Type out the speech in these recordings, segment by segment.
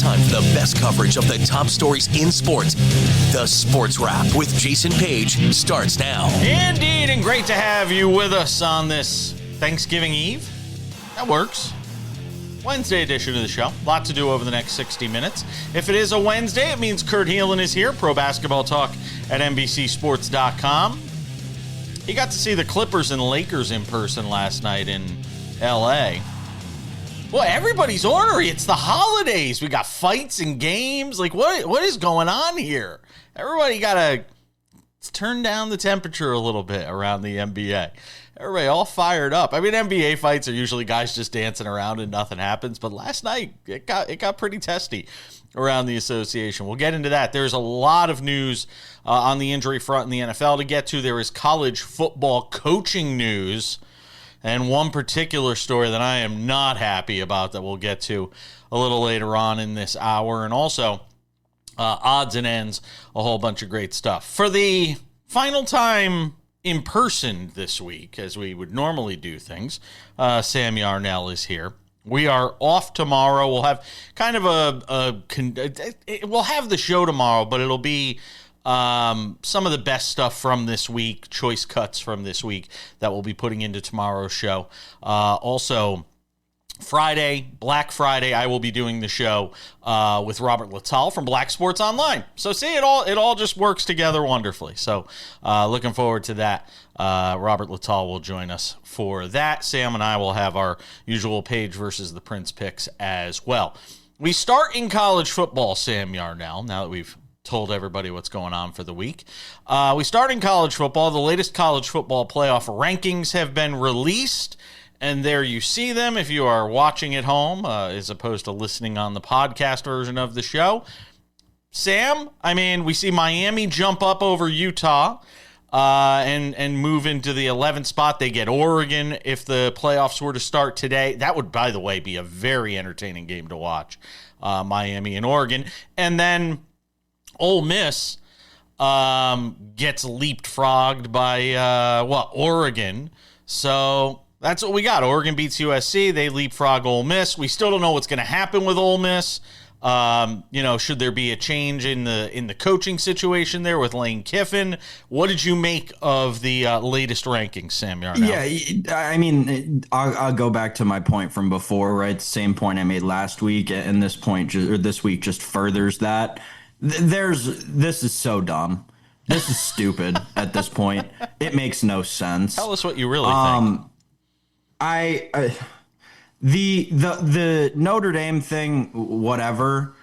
time for the best coverage of the top stories in sports. The Sports Wrap with Jason Page starts now. Indeed, and great to have you with us on this Thanksgiving Eve. That works. Wednesday edition of the show. A lot to do over the next 60 minutes. If it is a Wednesday, it means Kurt Helin is here, pro basketball talk at NBCSports.com. He got to see the Clippers and Lakers in person last night in L.A. Well, everybody's ornery. It's the holidays. We got fights and games. Like, what is going on here? Everybody got to turn down the temperature a little bit around the NBA. Everybody all fired up. I mean, NBA fights are usually guys just dancing around and nothing happens. But last night, it got pretty testy around the association. We'll get into that. There's a lot of news on the injury front in the NFL to get to. There is college football coaching news. And one particular story that I am not happy about that we'll get to a little later on in this hour. And also odds and ends, a whole bunch of great stuff. For the final time in person this week, as we would normally do things, Sam Yarnell is here. We are off tomorrow. We'll have kind of we'll have the show tomorrow, but it'll be some of the best stuff from this week, choice cuts from this week that we'll be putting into tomorrow's show. Also, Friday, Black Friday, I will be doing the show with Robert Littal from Black Sports Online. So see, it all just works together wonderfully. So looking forward to that. Robert Littal will join us for that. Sam and I will have our usual Page versus the Prince picks as well. We start in college football, Sam Yarnell, now that we've told everybody what's going on for the week. We start in college football. The latest college football playoff rankings have been released. And there you see them if you are watching at home as opposed to listening on the podcast version of the show. Sam, I mean, we see Miami jump up over Utah and move into the 11th spot. They get Oregon if the playoffs were to start today. That would, by the way, be a very entertaining game to watch, Miami and Oregon. And then Ole Miss gets leapfrogged by, Oregon. So that's what we got. Oregon beats USC. They leapfrog Ole Miss. We still don't know what's going to happen with Ole Miss. Should there be a change in the coaching situation there with Lane Kiffin? What did you make of the latest rankings, Sam Yarnell? Yeah, I mean, I'll go back to my point from before, right? Same point I made last week, and this week just furthers that. This is so dumb. This is stupid at this point. It makes no sense. Tell us what you really think. The Notre Dame thing, whatever.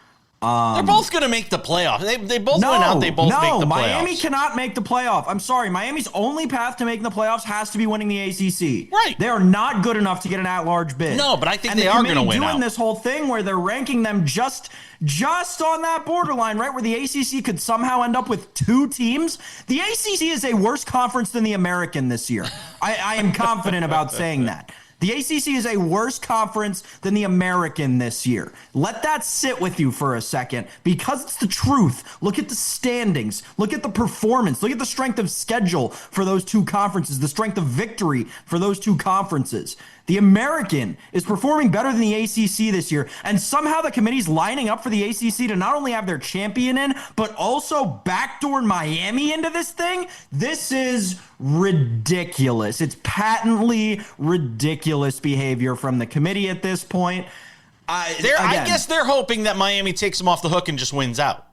They're both going to make the playoff. They both went out. They both make the playoffs. Miami cannot make the playoff. I'm sorry. Miami's only path to making the playoffs has to be winning the ACC. Right. They are not good enough to get an at-large bid. No, but I think they are going to win out. Doing this whole thing where they're ranking them just on that borderline, right, where the ACC could somehow end up with two teams. The ACC is a worse conference than the American this year. I am confident about saying that. The ACC is a worse conference than the American this year. Let that sit with you for a second because it's the truth. Look at the standings. Look at the performance. Look at the strength of schedule for those two conferences, the strength of victory for those two conferences. The American is performing better than the ACC this year, and somehow the committee's lining up for the ACC to not only have their champion in, but also backdoor Miami into this thing. This is ridiculous. It's patently ridiculous behavior from the committee at this point. I guess they're hoping that Miami takes them off the hook and just wins out.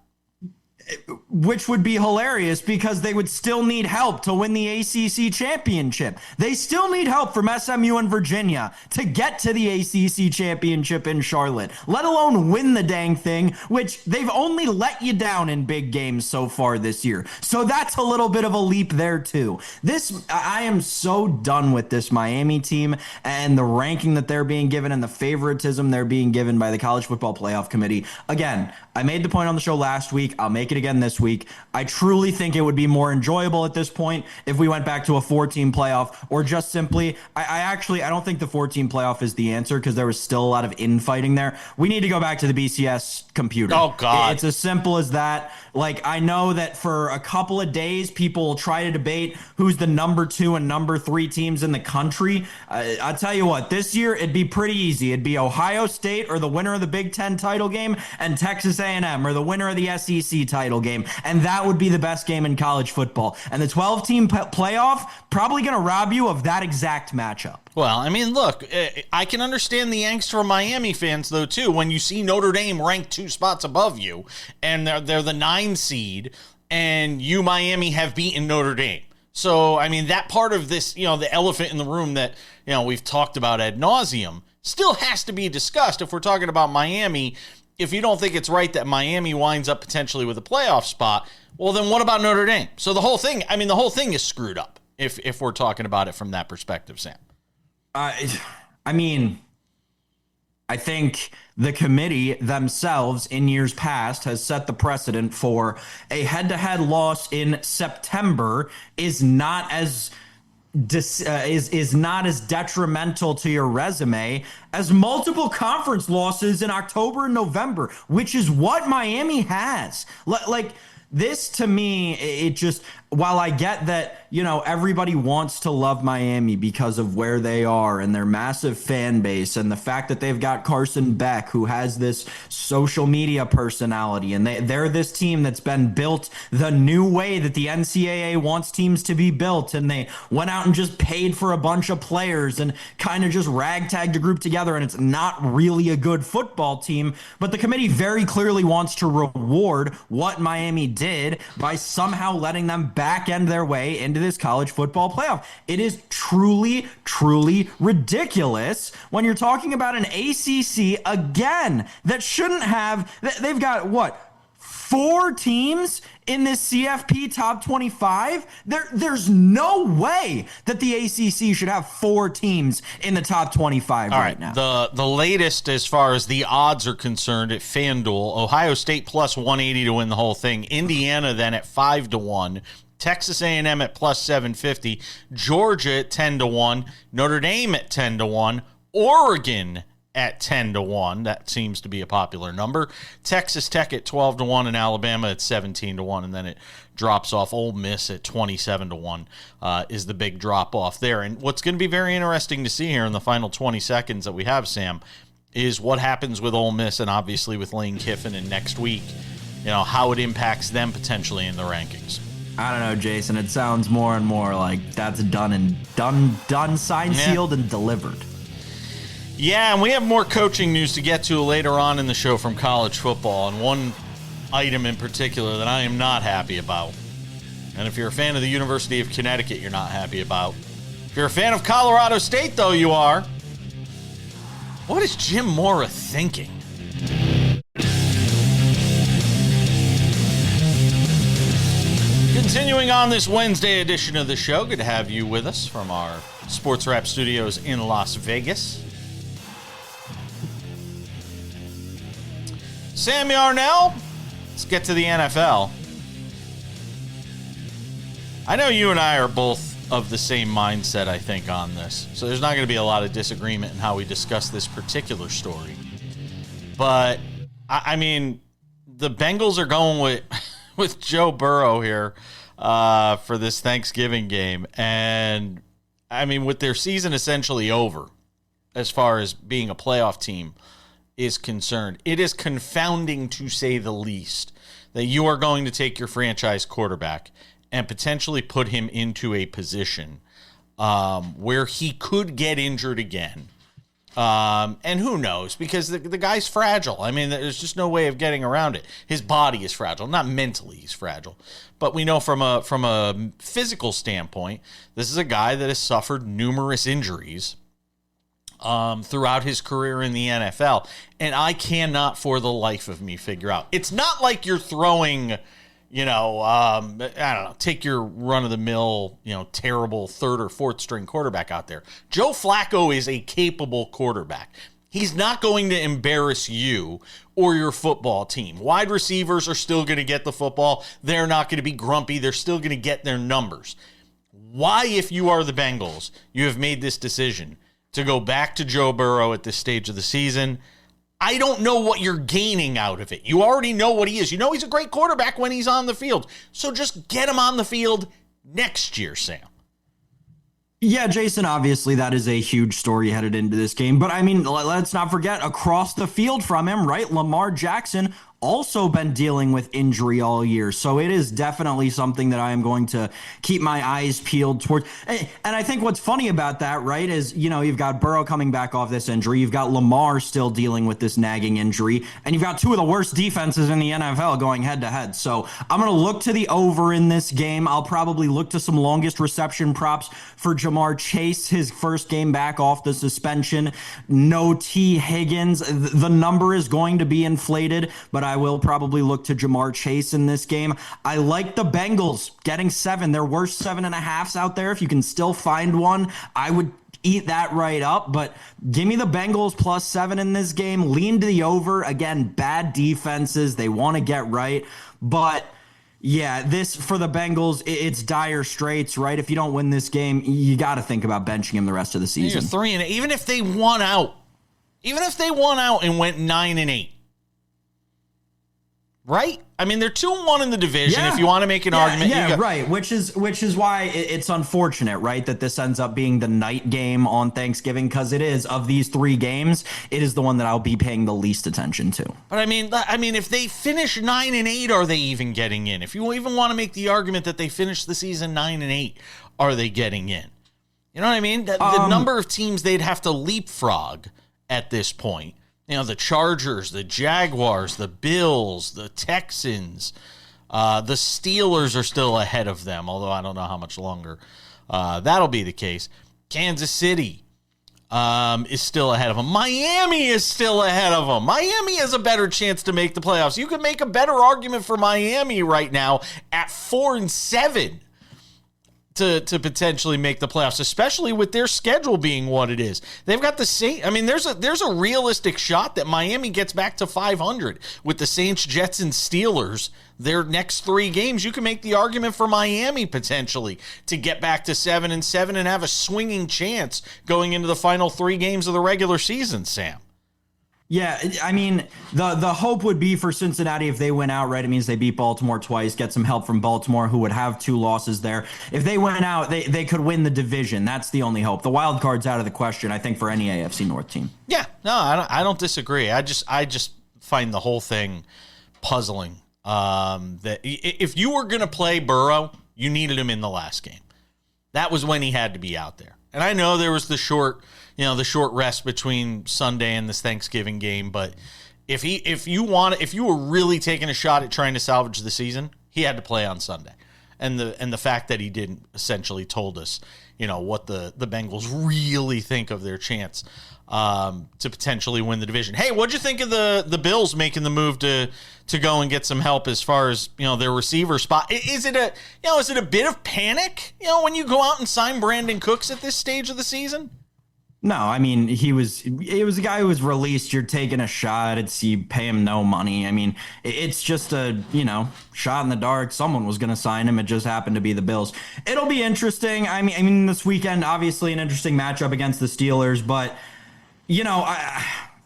Which would be hilarious because they would still need help to win the ACC championship. They still need help from SMU and Virginia to get to the ACC championship in Charlotte, let alone win the dang thing, which they've only let you down in big games so far this year. So that's a little bit of a leap there too. I am so done with this Miami team and the ranking that they're being given and the favoritism they're being given by the College Football Playoff Committee. Again, I made the point on the show last week. I'll make it again this week. I truly think it would be more enjoyable at this point if we went back to a 4-team playoff, or just simply, I don't think the 4-team playoff is the answer, because there was still a lot of infighting there. We need to go back to the BCS computer. Oh, God. It's as simple as that. Like, I know that for a couple of days, people will try to debate who's the number 2 and number 3 teams in the country. I'll tell you what, this year it'd be pretty easy. It'd be Ohio State, or the winner of the Big Ten title game, and Texas A&M, or the winner of the SEC title game. And that would be the best game in college football. And the 12-team playoff, probably going to rob you of that exact matchup. Well, I mean, look, I can understand the angst from Miami fans, though, too, when you see Notre Dame ranked 2 spots above you, and they're the 9 seed, and you, Miami, have beaten Notre Dame. So, I mean, that part of this, the elephant in the room that, we've talked about ad nauseum still has to be discussed if we're talking about Miami. If you don't think it's right that Miami winds up potentially with a playoff spot, well, then what about Notre Dame? So the whole thing is screwed up if we're talking about it from that perspective, Sam. I mean, I think the committee themselves in years past has set the precedent for a head-to-head loss in September is not as detrimental to your resume as multiple conference losses in October and November, which is what Miami has. Like, this, to me, it just, while I get that, everybody wants to love Miami because of where they are and their massive fan base, and the fact that they've got Carson Beck, who has this social media personality, and they're this team that's been built the new way that the NCAA wants teams to be built, and they went out and just paid for a bunch of players and kind of just ragtagged a group together, and it's not really a good football team. But the committee very clearly wants to reward what Miami did by somehow letting them back end their way into this college football playoff. It is truly, truly ridiculous when you're talking about an ACC, again, that shouldn't have, they've got what, 4 teams in this CFP top 25? There's no way that the ACC should have 4 teams in the top 25 right now. The latest as far as the odds are concerned at FanDuel, Ohio State plus 180 to win the whole thing. Indiana then at 5-1. Texas A&M at plus 750. Georgia at 10-1. Notre Dame at 10-1. Oregon at 10-1. That seems to be a popular number. Texas Tech at 12-1 and Alabama at 17-1, and then it drops off. Ole Miss at 27-1 is the big drop off there. And what's going to be very interesting to see here in the final 20 seconds that we have, Sam, is what happens with Ole Miss and obviously with Lane Kiffin and next week. How it impacts them potentially in the rankings. I don't know, Jason. It sounds more and more like that's done, signed, sealed, and delivered. Yeah, and we have more coaching news to get to later on in the show from college football, and one item in particular that I am not happy about. And if you're a fan of the University of Connecticut, you're not happy about. If you're a fan of Colorado State, though, you are. What is Jim Mora thinking? Continuing on this Wednesday edition of the show, good to have you with us from our SportsWrap studios in Las Vegas. Sam Yarnell, let's get to the NFL. I know you and I are both of the same mindset, I think, on this. So there's not going to be a lot of disagreement in how we discuss this particular story. But, I mean, the Bengals are going with Joe Burrow here for this Thanksgiving game. And, I mean, with their season essentially over as far as being a playoff team is concerned, it is confounding to say the least that you are going to take your franchise quarterback and potentially put him into a position where he could get injured again. And who knows, because the guy's fragile. I mean, there's just no way of getting around it. His body is fragile, not mentally he's fragile. But we know from a physical standpoint, this is a guy that has suffered numerous injuries throughout his career in the NFL. And I cannot for the life of me figure out. It's not like you're throwing, I don't know, take your run-of-the-mill, terrible 3rd or 4th string quarterback out there. Joe Flacco is a capable quarterback. He's not going to embarrass you or your football team. Wide receivers are still going to get the football. They're not going to be grumpy. They're still going to get their numbers. Why, if you are the Bengals, you have made this decision to go back to Joe Burrow at this stage of the season? I don't know what you're gaining out of it. You already know what he is. You know he's a great quarterback when he's on the field. So just get him on the field next year, Sam. Yeah, Jason, obviously that is a huge story headed into this game. But I mean, let's not forget across the field from him, right? Lamar Jackson also been dealing with injury all year. So it is definitely something that I am going to keep my eyes peeled towards. And I think what's funny about that, right, is, you know, you've got Burrow coming back off this injury. You've got Lamar still dealing with this nagging injury. And you've got two of the worst defenses in the NFL going head to head. So I'm going to look to the over in this game. I'll probably look to some longest reception props for Jamar Chase, his first game back off the suspension. No T. Higgins. The number is going to be inflated, but I will probably look to Jamar Chase in this game. I like the Bengals getting 7. There were 7.5s out there. If you can still find one, I would eat that right up. But give me the Bengals plus 7 in this game. Lean to the over. Again, bad defenses. They want to get right. But yeah, this for the Bengals, it's dire straits, right? If you don't win this game, you got to think about benching him the rest of the season. You're 3-8. Even if they won out and went 9-8. Right? I mean, they're 2-1 in the division. Yeah. If you want to make an argument, yeah, right. Which is why it's unfortunate, right, that this ends up being the night game on Thanksgiving, because it is, of these 3 games, it is the one that I'll be paying the least attention to. But I mean, if they finish 9-8, are they even getting in? If you even want to make the argument that they finish the season 9-8, are they getting in? You know what I mean? The number of teams they'd have to leapfrog at this point. You know, the Chargers, the Jaguars, the Bills, the Texans, the Steelers are still ahead of them, although I don't know how much longer that'll be the case. Kansas City is still ahead of them. Miami is still ahead of them. Miami has a better chance to make the playoffs. You could make a better argument for Miami right now at 4-7. To potentially make the playoffs, especially with their schedule being what it is. They've got the Saints. I mean, there's a realistic shot that Miami gets back to 500 with the Saints, Jets, and Steelers. Their next 3 games, you can make the argument for Miami potentially to get back to 7-7 and have a swinging chance going into the final 3 games of the regular season, Sam. Yeah, I mean, the hope would be for Cincinnati if they win out, right? It means they beat Baltimore twice, get some help from Baltimore, who would have 2 losses there. If they win out, they could win the division. That's the only hope. The wild card's out of the question, I think, for any AFC North team. Yeah, no, I don't disagree. I just find the whole thing puzzling. That if you were going to play Burrow, you needed him in the last game. That was when he had to be out there. And I know there was the short rest between Sunday and this Thanksgiving game, but if you were really taking a shot at trying to salvage the season, he had to play on Sunday. And the fact that he didn't essentially told us, you know, what the Bengals really think of their chance to potentially win the division. Hey, what'd you think of the Bills making the move to go and get some help as far as, you know, their receiver spot? Is it a bit of panic, you know, when you go out and sign Brandon Cooks at this stage of the season? No, I mean, he was a guy who was released. You're taking a shot. You pay him no money. I mean, it's just a, you know, shot in the dark. Someone was going to sign him. It just happened to be the Bills. It'll be interesting. I mean, this weekend, obviously an interesting matchup against the Steelers, but, you know,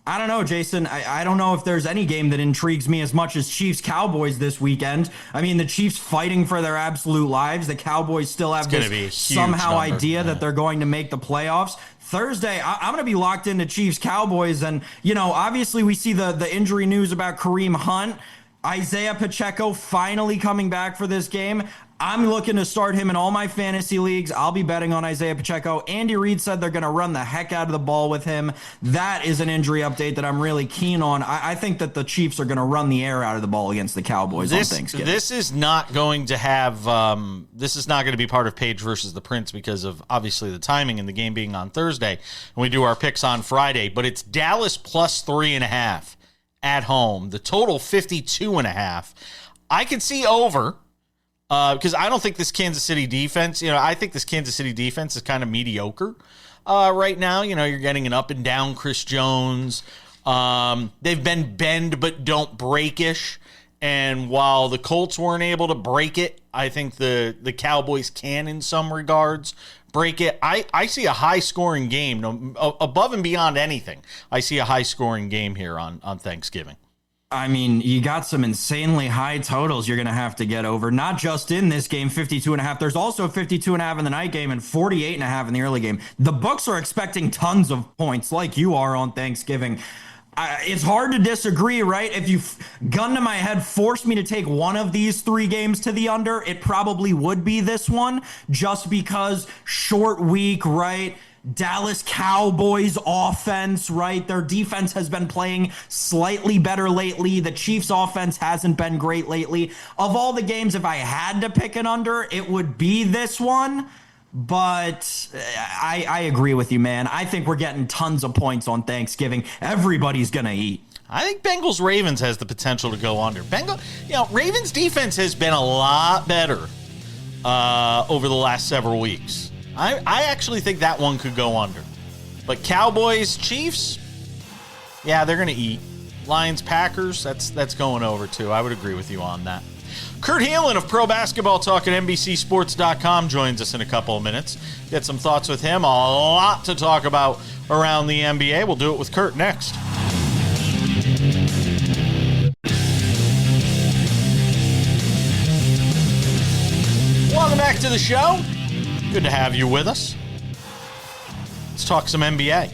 I don't know, Jason. I don't know if there's any game that intrigues me as much as Chiefs Cowboys this weekend. I mean, the Chiefs fighting for their absolute lives. The Cowboys still have this somehow idea that they're going to make the playoffs. Thursday, I'm going to be locked into Chiefs Cowboys. And, you know, obviously we see the injury news about Kareem Hunt. Isaiah Pacheco finally coming back for this game. I'm looking to start him in all my fantasy leagues. I'll be betting on Isaiah Pacheco. Andy Reid said they're going to run the heck out of the ball with him. That is an injury update that I'm really keen on. I think that the Chiefs are going to run the air out of the ball against the Cowboys on Thanksgiving. This is not going to have this is not going to be part of Page versus the Prince because of obviously the timing and the game being on Thursday. And we do our picks on Friday, but it's Dallas plus 3.5 at home. The total 52.5. I could see over. Because I don't think this Kansas City defense, you know, I think this Kansas City defense is kind of mediocre. right now. You're getting an up and down Chris Jones. They've been bend but don't break-ish. And while the Colts weren't able to break it, I think the Cowboys can in some regards break it. I see a high-scoring game, above and beyond anything. I see a high-scoring game here on Thanksgiving. I mean, you got some insanely high totals you're going to have to get over, not just in this game, 52.5. There's also 52.5 in the night game and 48.5 in the early game. The books are expecting tons of points like you are on Thanksgiving. It's hard to disagree, right? If you gun to my head, forced me to take one of these 3 games to the under, it probably would be this one, just because short week, right? Dallas Cowboys offense, right? Their defense has been playing slightly better lately. The Chiefs offense hasn't been great lately. Of all the games, if I had to pick an under, it would be this one. But I agree with you, man. I think we're getting tons of points on Thanksgiving. Everybody's going to eat. I think Bengals-Ravens has the potential to go under. Ravens defense has been a lot better over the last several weeks. I actually think that one could go under. But Cowboys-Chiefs, yeah, they're going to eat. Lions-Packers, that's going over too. I would agree with you on that. Kurt Helin of Pro Basketball Talk at NBCSports.com joins us in a couple of minutes. Get some thoughts with him. A lot to talk about around the NBA. We'll do it with Kurt next. Welcome back to the show. Good to have you with us. Let's talk some NBA.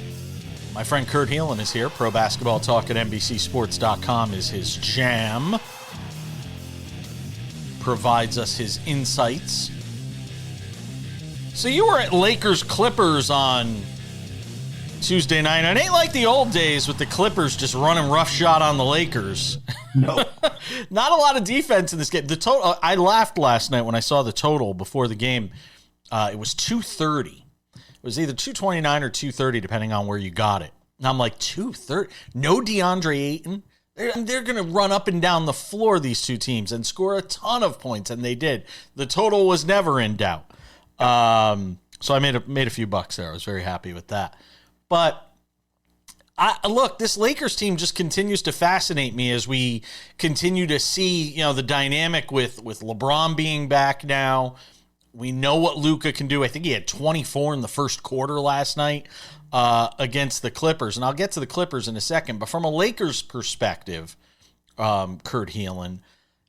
My friend Kurt Helin is here. Pro Basketball Talk at NBCSports.com is his jam. Provides us his insights. So you were at Lakers-Clippers on Tuesday night. And it ain't like the old days with the Clippers just running roughshod on the Lakers. No. Not a lot of defense in this game. The total. I laughed last night when I saw the total before the game. It was 230. It was either 229 or 230, depending on where you got it. And I'm like, 230? No DeAndre Ayton? They're going to run up and down the floor, these two teams, and score a ton of points, and they did. The total was never in doubt. So I made a few bucks there. I was very happy with that. But look, this Lakers team just continues to fascinate me as we continue to see, the dynamic with LeBron being back now. We know what Luka can do. I think he had 24 in the first quarter last night against the Clippers. And I'll get to the Clippers in a second. But from a Lakers perspective, Kurt Helin,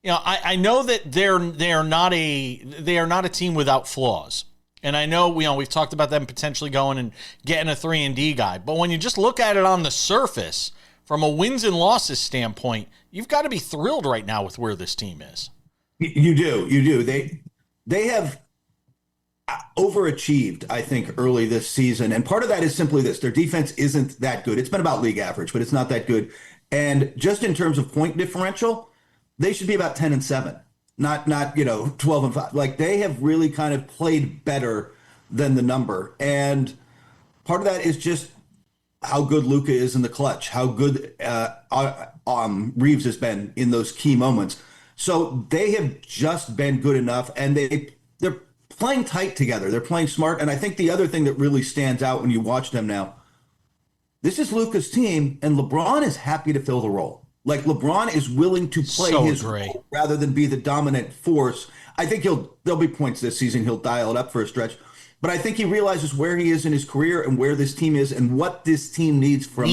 I know that they are not a team without flaws. And I know, we've talked about them potentially going and getting a 3-and-D guy. But when you just look at it on the surface, from a wins and losses standpoint, you've got to be thrilled right now with where this team is. You do. They have overachieved, I think, early this season. And part of that is simply this. Their defense isn't that good. It's been about league average, but it's not that good. And just in terms of point differential, they should be about 10-7, not 12-5. Like, they have really kind of played better than the number. And part of that is just how good Luka is in the clutch, how good Reeves has been in those key moments. So they have just been good enough, and they're playing tight together. They're playing smart. And I think the other thing that really stands out when you watch them now, this is Luka's team, and LeBron is happy to fill the role. Like, LeBron is willing to play his role rather than be the dominant force. I think there'll be points this season. He'll dial it up for a stretch. But I think he realizes where he is in his career and where this team is and what this team needs from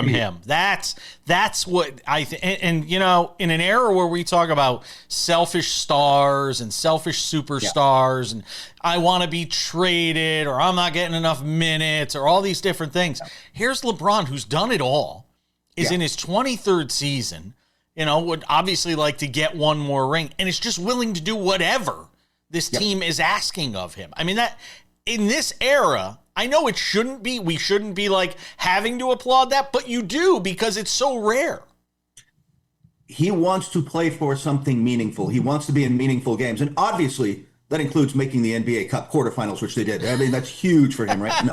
him. That's what I think. And in an era where we talk about selfish stars and selfish superstars and I want to be traded or I'm not getting enough minutes or all these different things. Here's LeBron, who's done it all, is in his 23rd season, would obviously like to get one more ring and is just willing to do whatever this team is asking of him. I mean, that in this era, I know it shouldn't be, we shouldn't be like having to applaud that, but you do because it's so rare. He wants to play for something meaningful. He wants to be in meaningful games. And obviously that includes making the NBA Cup quarterfinals, which they did. I mean, that's huge for him, right?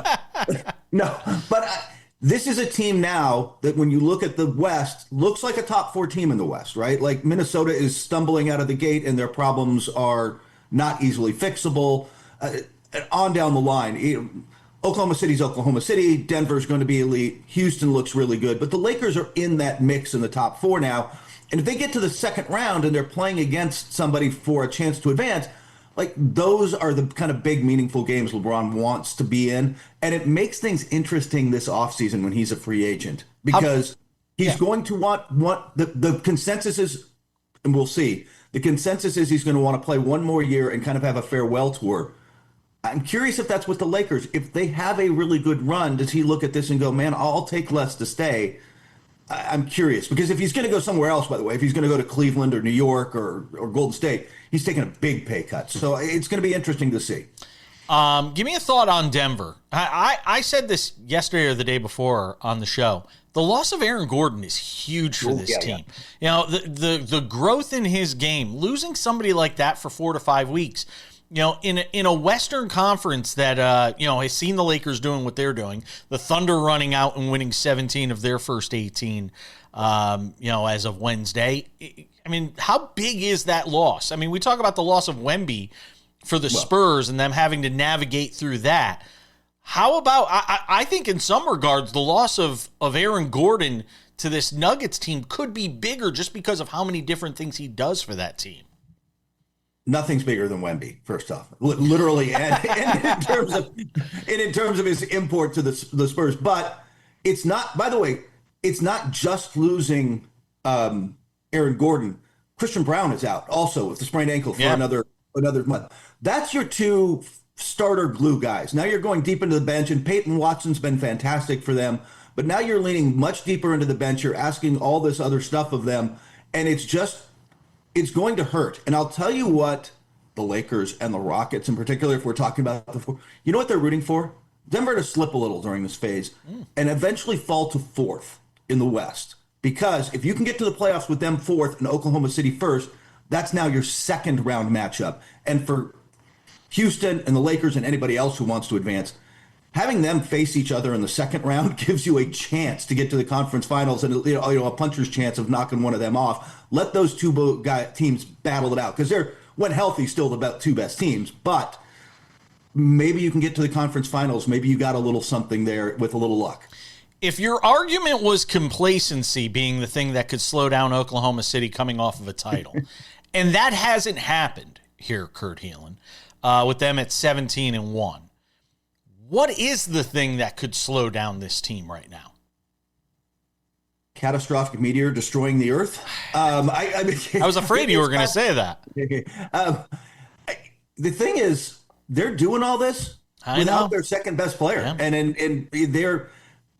No, but this is a team now that when you look at the West, looks like a top 4 team in the West, right? Like, Minnesota is stumbling out of the gate and their problems are not easily fixable. And on down the line, Oklahoma City's Oklahoma City. Denver's going to be elite. Houston looks really good. But the Lakers are in that mix in the top 4 now. And if they get to the second round and they're playing against somebody for a chance to advance, like those are the kind of big, meaningful games LeBron wants to be in. And it makes things interesting this offseason when he's a free agent because he's going to want the consensus is, and we'll see, the consensus is he's going to want to play one more year and kind of have a farewell tour. I'm curious if that's with the Lakers. If they have a really good run, does he look at this and go, man, I'll take less to stay? I'm curious because if he's going to go somewhere else, by the way, if he's going to go to Cleveland or New York or Golden State, he's taking a big pay cut. So it's going to be interesting to see. Give me a thought on Denver. I said this yesterday or the day before on the show. The loss of Aaron Gordon is huge for this team. Yeah. You know, the growth in his game, losing somebody like that for 4 to 5 weeks, you know, in a Western Conference that, you know, has seen the Lakers doing what they're doing, the Thunder running out and winning 17 of their first 18, you know, as of Wednesday. I mean, how big is that loss? I mean, we talk about the loss of Wemby for the Spurs and them having to navigate through that. How about, I think in some regards, the loss of Aaron Gordon to this Nuggets team could be bigger just because of how many different things he does for that team. Nothing's bigger than Wemby, first off, literally, and in terms of his import to the Spurs. But it's not. By the way, it's not just losing Aaron Gordon. Christian Brown is out also with the sprained ankle for another month. That's your 2 starter glue guys. Now you're going deep into the bench, and Peyton Watson's been fantastic for them. But now you're leaning much deeper into the bench. You're asking all this other stuff of them, and it's going to hurt. And I'll tell you what, the Lakers and the Rockets in particular, if we're talking about you know what they're rooting for? Denver to slip a little during this phase and eventually fall to 4th in the West. Because if you can get to the playoffs with them 4th and Oklahoma City 1st, that's now your second round matchup. And for Houston and the Lakers and anybody else who wants to advance, having them face each other in the second round gives you a chance to get to the conference finals and a puncher's chance of knocking one of them off. Let those 2 teams battle it out because they're, when healthy, still the 2 best teams. But maybe you can get to the conference finals. Maybe you got a little something there with a little luck. If your argument was complacency being the thing that could slow down Oklahoma City coming off of a title, and that hasn't happened here, Kurt Helin, with them at 17-1. What is the thing that could slow down this team right now? Catastrophic meteor destroying the earth. I was afraid you were going to say that. The thing is, they're doing all this without their second best player, and they're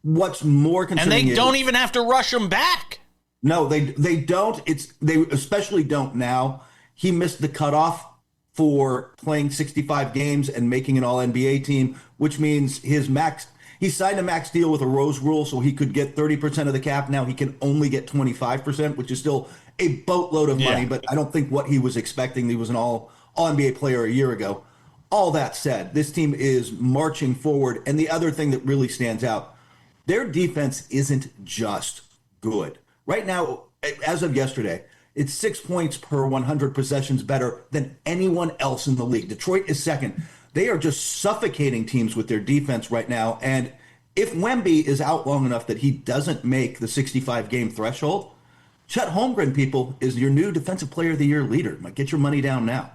what's more concerning. And they don't even have to rush him back. No, they don't. They especially don't now. He missed the cutoff for playing 65 games and making an All-NBA team, which means he signed a max deal with a Rose rule, so he could get 30% of the cap. Now he can only get 25%, which is still a boatload of money, but I don't think what he was expecting. He was an All-NBA player a year ago. All that said, this team is marching forward, and the other thing that really stands out, their defense isn't just good. Right now, as of yesterday, it's 6 points per 100 possessions better than anyone else in the league. Detroit is second. They are just suffocating teams with their defense right now. And if Wemby is out long enough that he doesn't make the 65-game threshold, Chet Holmgren, people, is your new Defensive Player of the Year leader. Get your money down now.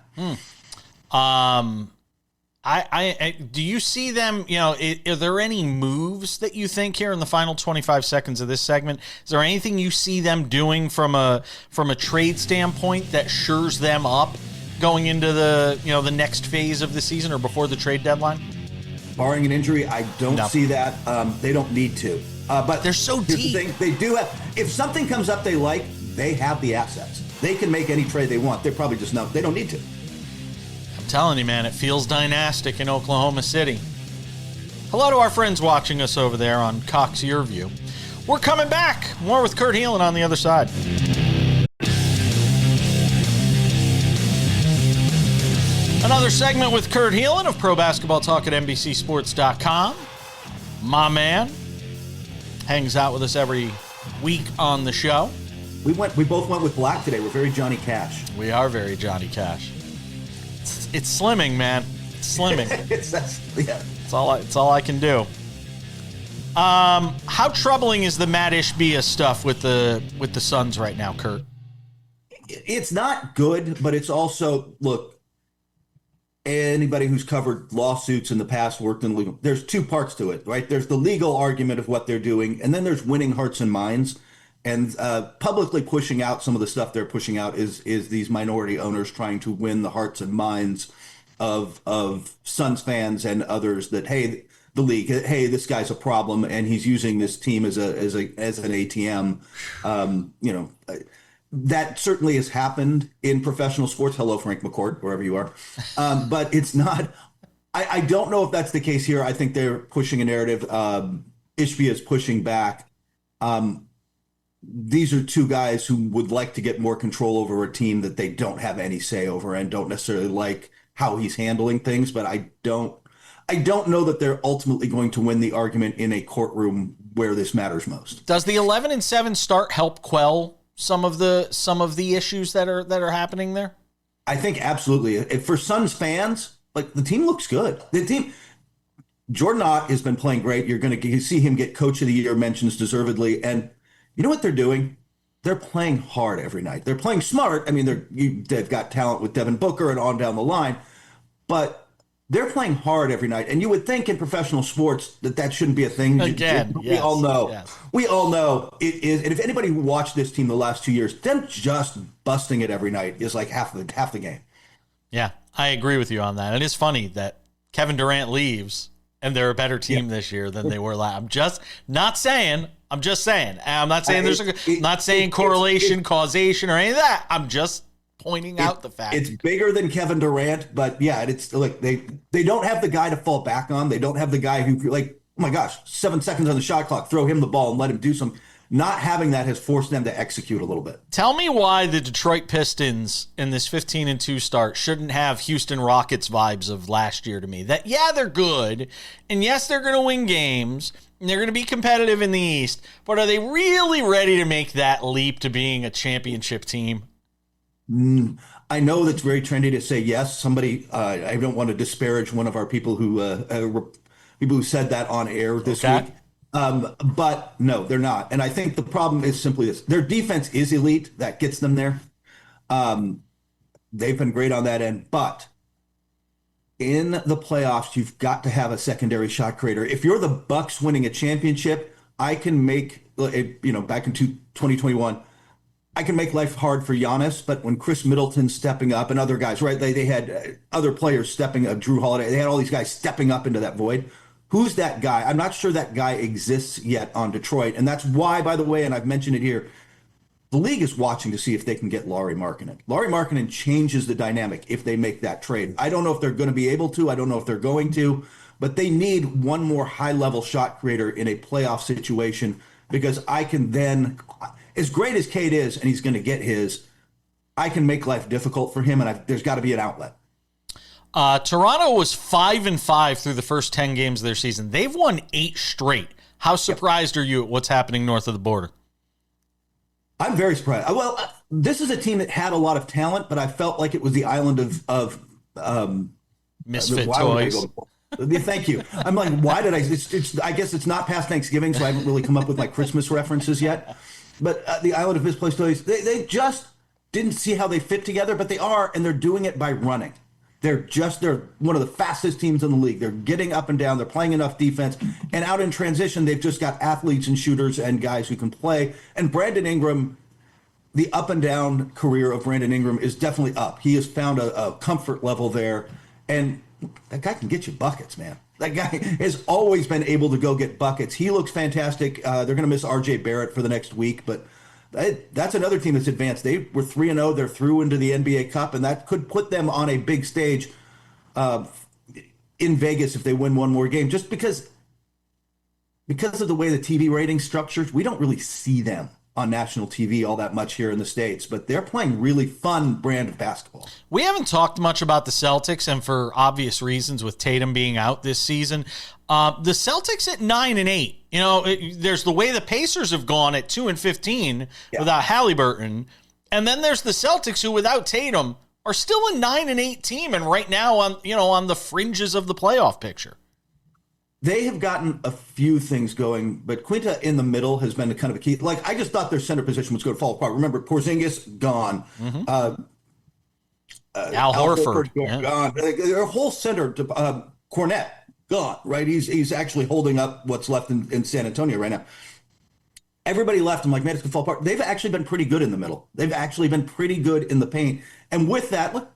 Do you see them, are there any moves that you think here in the final 25 seconds of this segment? Is there anything you see them doing from a trade standpoint that shores them up going into the next phase of the season or before the trade deadline? Barring an injury, I don't see that. They don't need to. But they're so deep. The thing, they do have, if something comes up they like, they have the assets. They can make any trade they want. They're probably just not, they don't need to. Telling you, man, it feels dynastic in Oklahoma City. Hello to our friends watching us over there on Cox Your View. We're coming back. More with Kurt Helin on the other side. Another segment with Kurt Helin of Pro Basketball Talk at NBCSports.com. My man hangs out with us every week on the show. We both went with black today. We're very Johnny Cash. We are very Johnny Cash. It's slimming, man. It's slimming. It's all I can do. How troubling is the Matt Ishbia stuff with the Suns right now, Kurt? It's not good, but it's also, look, anybody who's covered lawsuits in the past, worked in legal, there's two parts to it, right? There's the legal argument of what they're doing, and then there's winning hearts and minds. And publicly pushing out some of the stuff they're pushing out is these minority owners trying to win the hearts and minds of Suns fans and others that, hey, the league, hey, this guy's a problem and he's using this team as an ATM. That certainly has happened in professional sports. Hello, Frank McCourt, wherever you are. But it's not. I don't know if that's the case here. I think they're pushing a narrative. Ishbia is pushing back. These are two guys who would like to get more control over a team that they don't have any say over and don't necessarily like how he's handling things. But I don't know that they're ultimately going to win the argument in a courtroom where this matters most. Does the 11-7 start help quell some of the issues that are happening there? I think absolutely. For Suns fans, like, the team looks good. The team, Jordan Ott has been playing great. You're going to see him get Coach of the Year mentions deservedly. And you know what they're doing? They're playing hard every night. They're playing smart. I mean, they've got talent with Devin Booker and on down the line, but they're playing hard every night. And you would think in professional sports that shouldn't be a thing. Again, we all know. Yes. We all know it is. And if anybody who watched this team the last 2 years, them just busting it every night is like half the game. Yeah, I agree with you on that. It is funny that Kevin Durant leaves and they're a better team this year than they were last. I'm just saying. I'm not saying not saying correlation, causation, or any of that. I'm just pointing out the fact. It's bigger than Kevin Durant, but yeah, it's like they don't have the guy to fall back on. They don't have the guy who, like, oh my gosh, 7 seconds on the shot clock, throw him the ball and let him do something. Not having that has forced them to execute a little bit. Tell me why the Detroit Pistons in this 15-2 start shouldn't have Houston Rockets vibes of last year to me. That, yeah, they're good, and yes, they're going to win games, and they're going to be competitive in the East, but are they really ready to make that leap to being a championship team? I know that's very trendy to say yes. Somebody, I don't want to disparage one of our people who said that on air this week. But no, they're not. And I think the problem is simply this. Their defense is elite. That gets them there. They've been great on that end. But in the playoffs, you've got to have a secondary shot creator. If you're the Bucks winning a championship, I can make, back in 2021, I can make life hard for Giannis, but when Chris Middleton's stepping up and other guys, right, they had other players stepping up, Drew Holiday, they had all these guys stepping up into that void. Who's that guy? I'm not sure that guy exists yet on Detroit. And that's why, by the way, and I've mentioned it here, the league is watching to see if they can get Lauri Markkanen. Lauri Markkanen changes the dynamic if they make that trade. I don't know if they're going to be able to. I don't know if they're going to. But they need one more high-level shot creator in a playoff situation, because I can then, as great as Cade is, and he's going to get his, I can make life difficult for him, and there's got to be an outlet. Toronto was 5-5 through the first 10 games of their season. They've won 8 straight. How surprised are you at what's happening north of the border? I'm very surprised. Well, this is a team that had a lot of talent, but I felt like it was the island of misfit toys. Thank you. I'm like, why did I guess it's not past Thanksgiving, so I haven't really come up with my Christmas references yet. But the island of misplaced toys, they just didn't see how they fit together, but they are, and they're doing it by running. They're one of the fastest teams in the league. They're getting up and down. They're playing enough defense. And out in transition, they've just got athletes and shooters and guys who can play. And Brandon Ingram, the up and down career of Brandon Ingram is definitely up. He has found a comfort level there. And that guy can get you buckets, man. That guy has always been able to go get buckets. He looks fantastic. They're going to miss R.J. Barrett for the next week, but that's another team that's advanced. They were 3-0. They're through into the NBA Cup, and that could put them on a big stage in Vegas if they win one more game. Just because of the way the TV rating structures, we don't really see them on national TV all that much here in the States, but they're playing really fun brand of basketball. We haven't talked much about the Celtics, and for obvious reasons with Tatum being out this season. The Celtics at 9-8. There's the way the Pacers have gone at 2-15 without Halliburton, and then there's the Celtics who, without Tatum, are still a 9-8 team, and right now on the fringes of the playoff picture. They have gotten a few things going, but Quinta in the middle has been kind of a key. Like, I just thought their center position was going to fall apart. Remember, Porzingis gone. Al Horford gone. Their whole center, Cornette, gone, right? He's actually holding up what's left in San Antonio right now. Everybody left. I'm like, man, it's going to fall apart. They've actually been pretty good in the middle. They've actually been pretty good in the paint. And with that, look,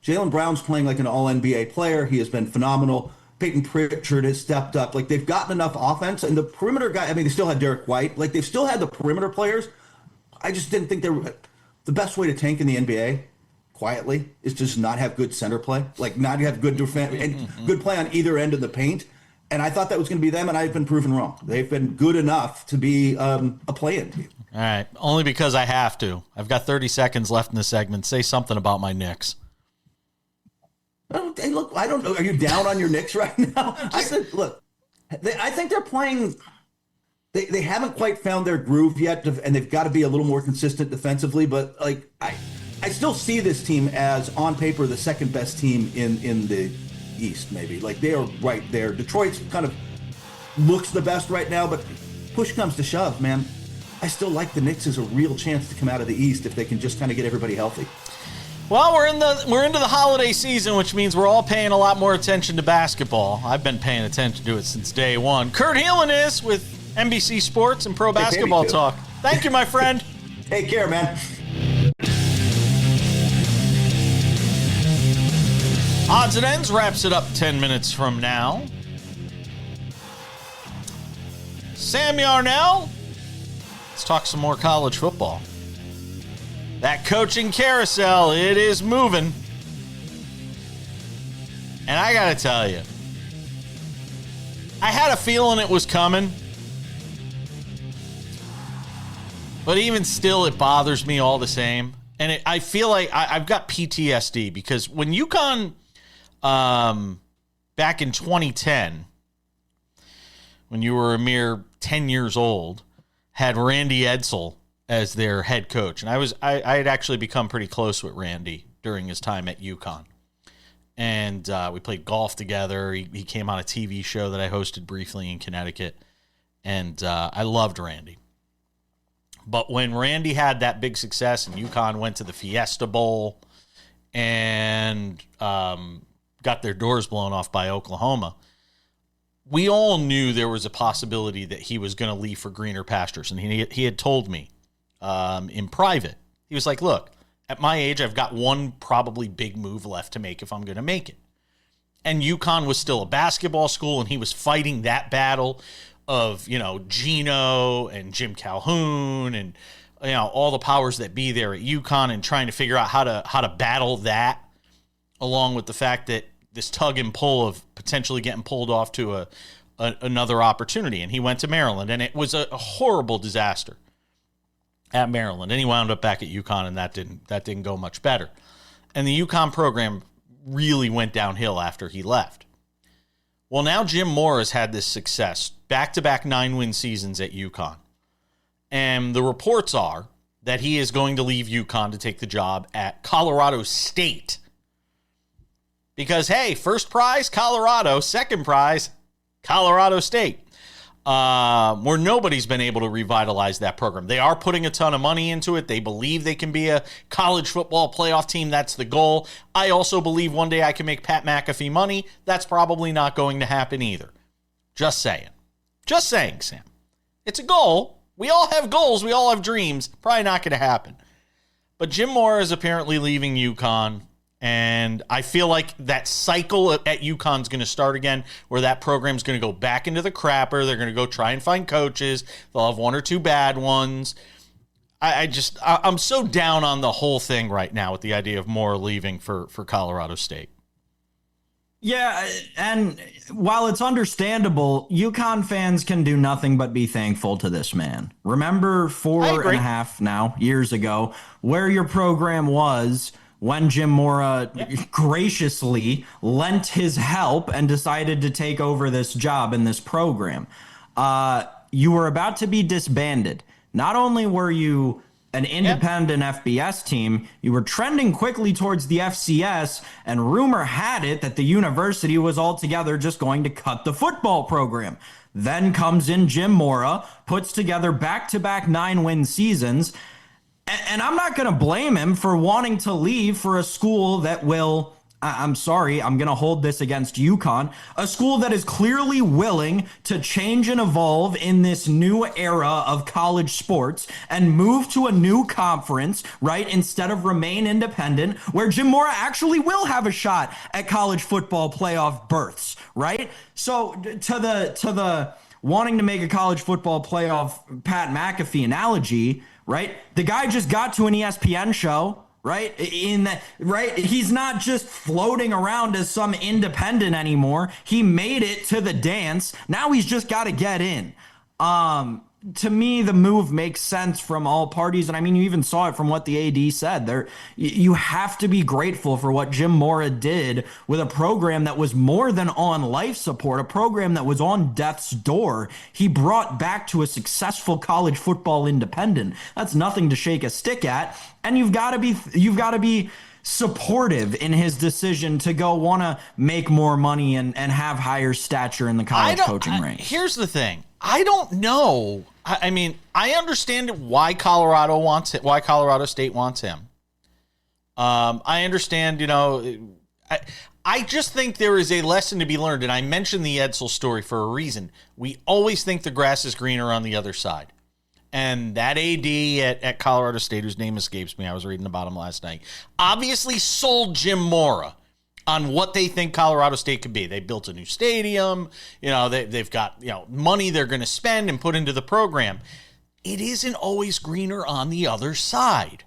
Jaylen Brown's playing like an all-NBA player. He has been phenomenal. Peyton Pritchard has stepped up. Like, they've gotten enough offense. And the perimeter guy, I mean, they still had Derek White. Like, they've still had the perimeter players. I just didn't think they were the best way to tank in the NBA. Quietly, is to just not have good center play, like not have good defense and good play on either end of the paint. And I thought that was going to be them, and I've been proven wrong. They've been good enough to be a play-in team. All right, only because I have to. I've got 30 seconds left in the segment. Say something about my Knicks. Oh, hey, look, I don't know. Are you down on your Knicks right now? I think they're playing. They haven't quite found their groove yet, and they've got to be a little more consistent defensively. But like I still see this team as, on paper, the second best team in the East, maybe. Like, they are right there. Detroit's kind of looks the best right now, but push comes to shove, man. I still like the Knicks as a real chance to come out of the East if they can just kind of get everybody healthy. Well, we're into the holiday season, which means we're all paying a lot more attention to basketball. I've been paying attention to it since day one. Kurt Helin is with NBC Sports and Pro Basketball Talk. Thank you, my friend. Take care, man. Odds and Ends wraps it up 10 minutes from now. Sam Yarnell, let's talk some more college football. That coaching carousel, it is moving. And I got to tell you, I had a feeling it was coming. But even still, it bothers me all the same. And I feel like I've got PTSD because when UConn... back in 2010, when you were a mere 10 years old, had Randy Edsall as their head coach. And I had actually become pretty close with Randy during his time at UConn. And we played golf together. He came on a TV show that I hosted briefly in Connecticut. And I loved Randy. But when Randy had that big success and UConn went to the Fiesta Bowl and got their doors blown off by Oklahoma, we all knew there was a possibility that he was going to leave for greener pastures. And he had told me in private, he was like, look, at my age, I've got one probably big move left to make if I'm going to make it. And UConn was still a basketball school, and he was fighting that battle of, Gino and Jim Calhoun and, all the powers that be there at UConn, and trying to figure out how to battle that, along with the fact that this tug and pull of potentially getting pulled off to another opportunity. And he went to Maryland, and it was a horrible disaster at Maryland. And he wound up back at UConn, and that didn't go much better. And the UConn program really went downhill after he left. Well, now Jim Moore has had this success, back-to-back 9-win seasons at UConn. And the reports are that he is going to leave UConn to take the job at Colorado State. Because, hey, first prize, Colorado. Second prize, Colorado State. Where nobody's been able to revitalize that program. They are putting a ton of money into it. They believe they can be a college football playoff team. That's the goal. I also believe one day I can make Pat McAfee money. That's probably not going to happen either. Just saying. Just saying, Sam. It's a goal. We all have goals. We all have dreams. Probably not going to happen. But Jim Moore is apparently leaving UConn. And I feel like that cycle at UConn is going to start again, where that program's going to go back into the crapper. They're going to go try and find coaches. They'll have one or two bad ones. I'm so down on the whole thing right now with the idea of Moore leaving for Colorado State. Yeah, and while it's understandable, UConn fans can do nothing but be thankful to this man. Remember 4.5 years ago where your program was when Jim Mora graciously lent his help and decided to take over this job in this program. You were about to be disbanded. Not only were you an independent FBS team. You were trending quickly towards the FCS, and rumor had it that the university was altogether just going to cut the football program. Then comes in Jim Mora, puts together back-to-back 9-win seasons, and I'm not going to blame him for wanting to leave for a school that will... I'm sorry, I'm going to hold this against UConn, a school that is clearly willing to change and evolve in this new era of college sports and move to a new conference, right, instead of remain independent, where Jim Mora actually will have a shot at college football playoff berths, right? So to the wanting to make a college football playoff Pat McAfee analogy, right, the guy just got to an ESPN show, right? He's not just floating around as some independent anymore. He made it to the dance. Now he's just got to get in. To me, the move makes sense from all parties. And I mean, you even saw it from what the AD said. You have to be grateful for what Jim Mora did with a program that was more than on life support, a program that was on death's door. He brought back to a successful college football independent. That's nothing to shake a stick at. And you've got to be supportive in his decision to go want to make more money and have higher stature in the college coaching ranks. Here's the thing. I don't know. I mean, I understand why Colorado wants it, why Colorado State wants him. I understand, I just think there is a lesson to be learned, and I mentioned the Edsel story for a reason. We always think the grass is greener on the other side. And that AD at Colorado State, whose name escapes me, I was reading about him last night, obviously sold Jim Mora on what they think Colorado State could be. They built a new stadium. They've got money they're going to spend and put into the program. It isn't always greener on the other side.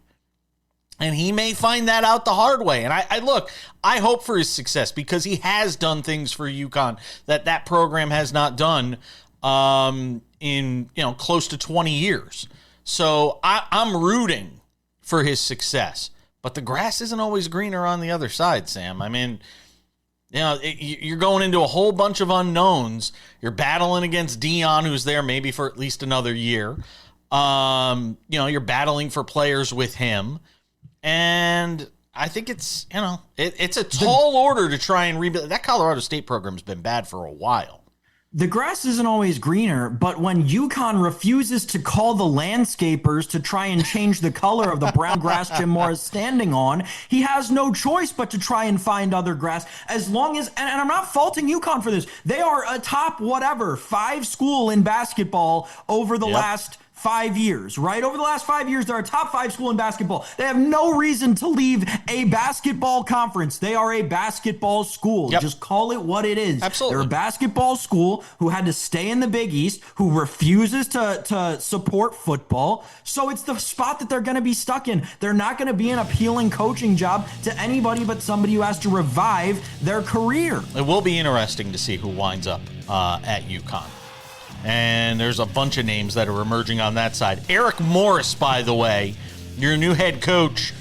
And he may find that out the hard way. And I hope for his success, because he has done things for UConn that program has not done in close to 20 years. So I'm rooting for his success. But the grass isn't always greener on the other side, Sam. I mean, you're going into a whole bunch of unknowns. You're battling against Dion, who's there maybe for at least another year. You're battling for players with him. And I think it's a tall order to try and rebuild. That Colorado State program's been bad for a while. The grass isn't always greener, but when UConn refuses to call the landscapers to try and change the color of the brown grass Jim Mora is standing on, he has no choice but to try and find other grass. As long as, and I'm not faulting UConn for this, they are a top 5 school in basketball over the last 5 years, right? Over the last 5 years, they're a top 5 school in basketball. They have no reason to leave a basketball conference. They are a basketball school. Yep. Just call it what it is. Absolutely. They're a basketball school who had to stay in the Big East, who refuses to support football. So it's the spot that they're going to be stuck in. They're not going to be an appealing coaching job to anybody but somebody who has to revive their career. It will be interesting to see who winds up at UConn. And there's a bunch of names that are emerging on that side. Eric Morris, by the way, your new head coach.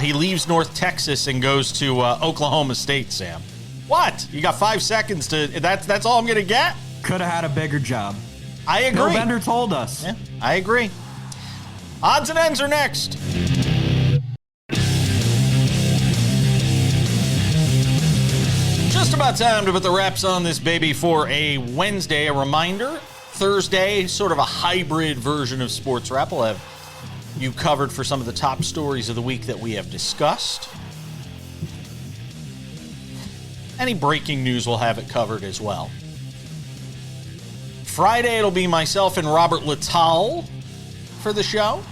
He leaves North Texas and goes to Oklahoma State, Sam. What? You got 5 seconds to... That's all I'm going to get? Could have had a bigger job. I agree. Bill Bender told us. Yeah, I agree. Odds and ends are next. Just about time to put the wraps on this baby for a Wednesday. A reminder, Thursday, sort of a hybrid version of Sports Wrap. We'll have you covered for some of the top stories of the week that we have discussed. Any breaking news, we'll have it covered as well. Friday, it'll be myself and Robert Lital for the show.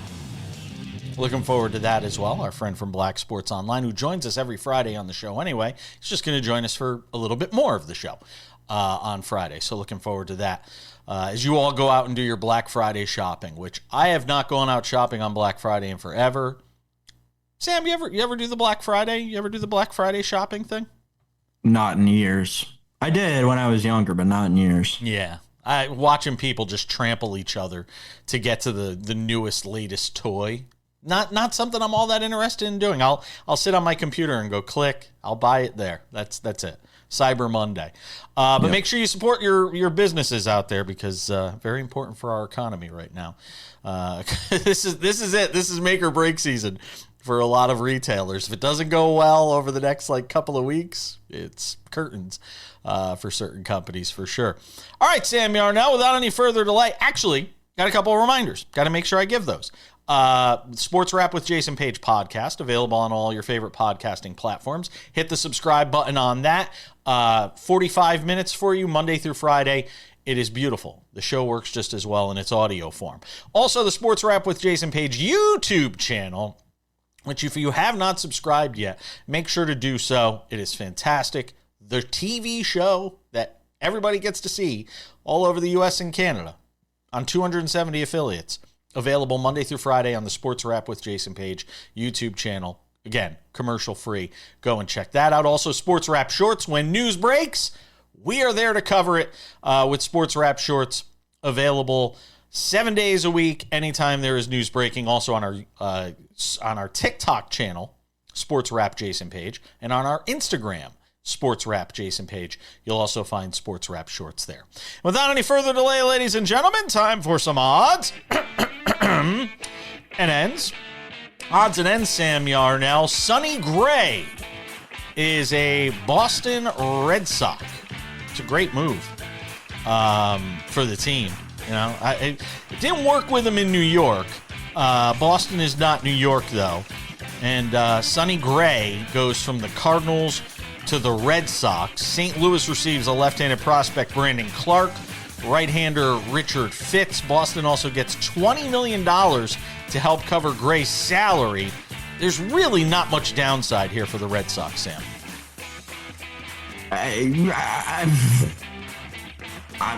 Looking forward to that as well. Our friend from Black Sports Online, who joins us every Friday on the show anyway, he's just going to join us for a little bit more of the show on Friday. So looking forward to that. As you all go out and do your Black Friday shopping, which I have not gone out shopping on Black Friday in forever. Sam, you ever do the Black Friday? You ever do the Black Friday shopping thing? Not in years. I did when I was younger, but not in years. Yeah. Watching people just trample each other to get to the newest, latest toy. Not something I'm all that interested in doing. I'll sit on my computer and go click. I'll buy it there. That's it. Cyber Monday. But make sure you support your businesses out there, because very important for our economy right now. This is it. This is make or break season for a lot of retailers. If it doesn't go well over the next couple of weeks, it's curtains for certain companies for sure. All right, Sam Yarnell, without any further delay, actually got a couple of reminders. Got to make sure I give those. Sports Wrap with Jason Page podcast, available on all your favorite podcasting platforms. Hit the subscribe button on that. 45 minutes for you Monday through Friday. It is beautiful. The show works just as well in its audio form. Also, the Sports Wrap with Jason Page YouTube channel, which if you have not subscribed yet, make sure to do so. It is fantastic. The TV show that everybody gets to see all over the U.S. and Canada on 270 affiliates. Available Monday through Friday on the Sports Wrap with Jason Page YouTube channel. Again, commercial free. Go and check that out. Also, Sports Wrap Shorts. When news breaks, we are there to cover it with Sports Wrap Shorts. Available 7 days a week, anytime there is news breaking. Also on our TikTok channel, Sports Wrap Jason Page, and on our Instagram, Sports Wrap Jason Page. You'll also find Sports Wrap Shorts there. Without any further delay, ladies and gentlemen, time for some odds and ends. Odds and ends, Sam Yarnell. Sonny Gray is a Boston Red Sox. It's a great move for the team. It didn't work with him in New York. Boston is not New York, though. And Sonny Gray goes from the Cardinals to the Red Sox. St. Louis receives a left-handed prospect, Brandon Clark. Right-hander Richard Fitz. Boston also gets $20 million to help cover Gray's salary. There's really not much downside here for the Red Sox, Sam.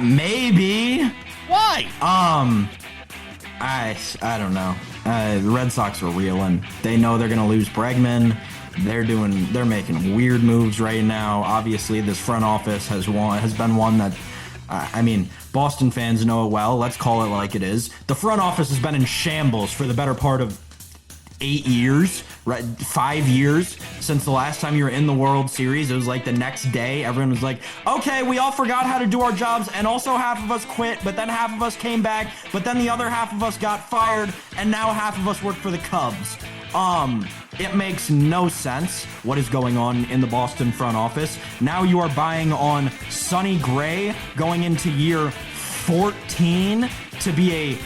Maybe. Why? I don't know. The Red Sox are reeling. They know they're going to lose Bregman. They're making weird moves right now. Obviously, this front office has been one that, Boston fans know it well. Let's call it like it is. The front office has been in shambles for the better part of 8 years, right? 5 years since the last time you were in the World Series. It was like the next day, everyone was like, okay, we all forgot how to do our jobs, and also half of us quit, but then half of us came back, but then the other half of us got fired, and now half of us work for the Cubs. It makes no sense what is going on in the Boston front office. Now you are buying on Sonny Gray going into year 14 to be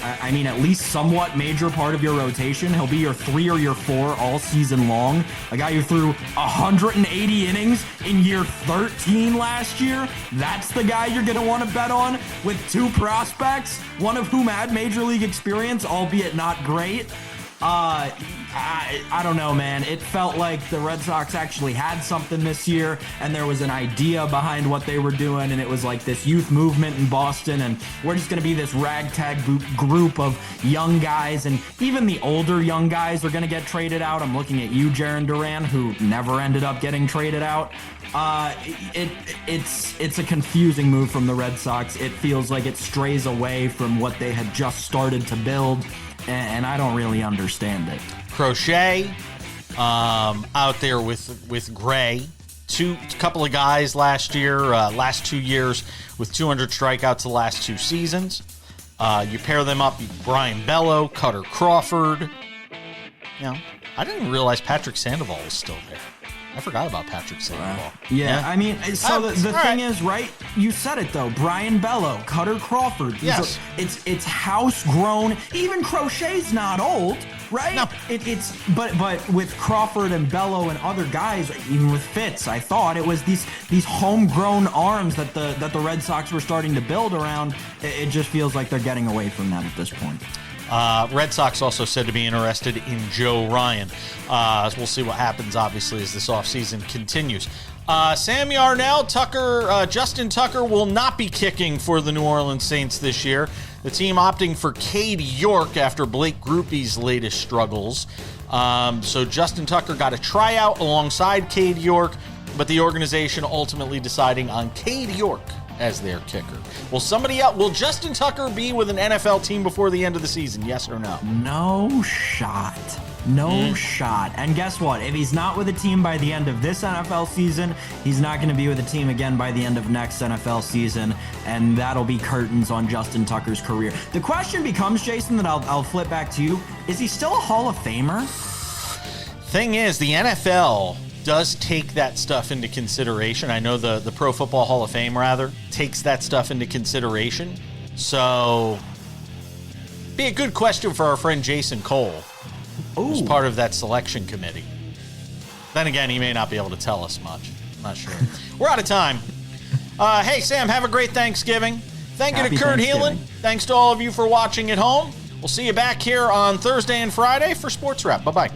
at least somewhat major part of your rotation. He'll be your 3 or your 4 all season long. A guy who threw 180 innings in year 13 last year. That's the guy you're going to want to bet on with 2 prospects, one of whom had major league experience, albeit not great. I don't know, man. It felt like the Red Sox actually had something this year, and there was an idea behind what they were doing, and it was like this youth movement in Boston, and we're just going to be this ragtag group of young guys, and even the older young guys are going to get traded out. I'm looking at you, Jaron Duran, who never ended up getting traded out. It's a confusing move from the Red Sox. It feels like it strays away from what they had just started to build, and I don't really understand it. Crochet out there with Gray. Couple of guys last year, last 2 years with 200 strikeouts the last 2 seasons. You pair them up, Brian Bello, Cutter Crawford. I didn't realize Patrick Sandoval was still there. I forgot about Patrick Sandoval. Yeah. The thing is, right? You said it though. Brian Bello, Cutter Crawford. Yes. It's house grown. Even Crochet's not old, right? No. But with Crawford and Bello and other guys, even with Fitz, I thought it was these homegrown arms that the Red Sox were starting to build around. It just feels like they're getting away from that at this point. Red Sox also said to be interested in Joe Ryan. We'll see what happens, obviously, as this offseason continues. Sam Yarnell, Justin Tucker will not be kicking for the New Orleans Saints this year. The team opting for Cade York after Blake Grupe's latest struggles. So Justin Tucker got a tryout alongside Cade York, but the organization ultimately deciding on Cade York as their kicker. Will Justin Tucker be with an NFL team before the end of the season? Yes or no? No shot. No shot. And guess what? If he's not with a team by the end of this NFL season, he's not going to be with a team again by the end of next NFL season, and that'll be curtains on Justin Tucker's career. The question becomes, Jason, that I'll flip back to you, is he still a Hall of Famer? Thing is, the NFL does take that stuff into consideration. I know the Pro Football Hall of Fame, rather, takes that stuff into consideration. So, be a good question for our friend Jason Cole, who's part of that selection committee. Then again, he may not be able to tell us much. I'm not sure. We're out of time. Hey, Sam, have a great Thanksgiving. Thank you to Kurt Helin. Thanks to all of you for watching at home. We'll see you back here on Thursday and Friday for Sports Wrap. Bye-bye.